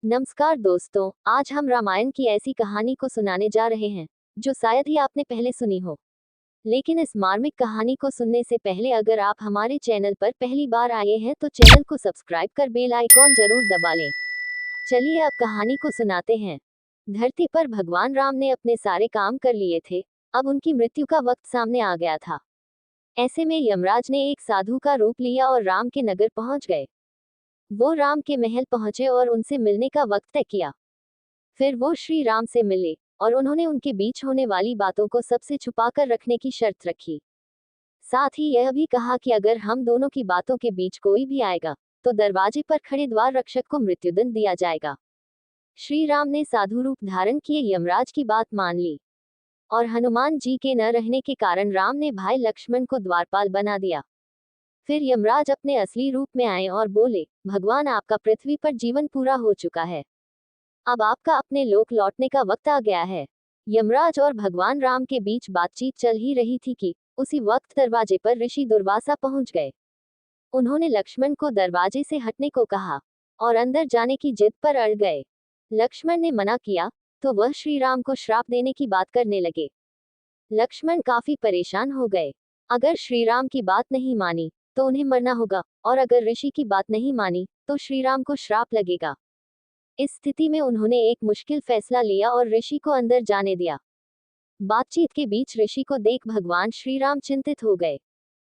नमस्कार दोस्तों, आज हम रामायण की ऐसी कहानी को सुनाने जा रहे हैं जो शायद ही आपने पहले सुनी हो। लेकिन इस मार्मिक कहानी को सुनने से पहले अगर आप हमारे चैनल पर पहली बार आए हैं तो चैनल को सब्सक्राइब कर बेल आइकॉन जरूर दबा लें। चलिए अब कहानी को सुनाते हैं। धरती पर भगवान राम ने अपने सारे काम कर लिए थे। अब उनकी मृत्यु का वक्त सामने आ गया था। ऐसे में यमराज ने एक साधु का रूप लिया और राम के नगर पहुंच गए। वो राम के महल पहुंचे और उनसे मिलने का वक्त तय किया। फिर वो श्री राम से मिले और उन्होंने उनके बीच होने वाली बातों को सबसे छुपाकर रखने की शर्त रखी। साथ ही यह भी कहा कि अगर हम दोनों की बातों के बीच कोई भी आएगा तो दरवाजे पर खड़े द्वार रक्षक को मृत्युदंड दिया जाएगा। श्री राम ने साधु रूप धारण किए यमराज की बात मान ली और हनुमान जी के न रहने के कारण राम ने भाई लक्ष्मण को द्वारपाल बना दिया। फिर यमराज अपने असली रूप में आए और बोले, भगवान आपका पृथ्वी पर जीवन पूरा हो चुका है। अब आपका अपने लोक लौटने का वक्त आ गया है। यमराज और भगवान राम के बीच बातचीत चल ही रही थी कि उसी वक्त दरवाजे पर ऋषि दुर्वासा पहुंच गए। उन्होंने लक्ष्मण को दरवाजे से हटने को कहा और अंदर जाने की जिद पर अड़ गए। लक्ष्मण ने मना किया तो वह श्री राम को श्राप देने की बात करने लगे। लक्ष्मण काफी परेशान हो गए। अगर श्री राम की बात नहीं मानी तो उन्हें मरना होगा और अगर ऋषि की बात नहीं मानी तो श्री राम को श्राप लगेगा। इस स्थिति में उन्होंने एक मुश्किल फैसला लिया और ऋषि को अंदर जाने दिया। बातचीत के बीच ऋषि को देख भगवान श्री राम चिंतित हो गए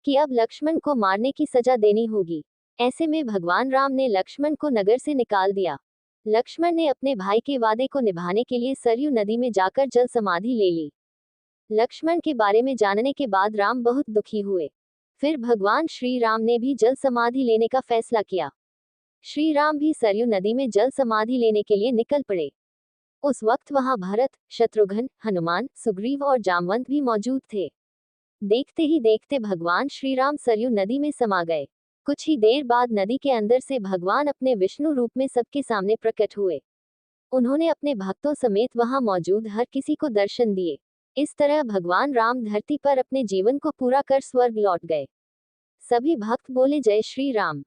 कि अब लक्ष्मण को मारने की सजा देनी होगी। ऐसे में भगवान राम ने लक्ष्मण को नगर से निकाल दिया। लक्ष्मण ने अपने भाई के वादे को निभाने के लिए सरयू नदी में जाकर जल समाधि ले ली। लक्ष्मण के बारे में जानने के बाद राम बहुत दुखी हुए। फिर भगवान श्री राम ने भी जल समाधि लेने का फैसला किया। श्री राम भी सरयू नदी में जल समाधि लेने के लिए निकल पड़े। उस वक्त वहां भरत, शत्रुघ्न, हनुमान, सुग्रीव और जामवंत भी मौजूद थे। देखते ही देखते भगवान श्री राम सरयू नदी में समा गए। कुछ ही देर बाद नदी के अंदर से भगवान अपने विष्णु रूप में सबके सामने प्रकट हुए। उन्होंने अपने भक्तों समेत वहां मौजूद हर किसी को दर्शन दिए। इस तरह भगवान राम धरती पर अपने जीवन को पूरा कर स्वर्ग लौट गए। सभी भक्त बोले, जय श्री राम।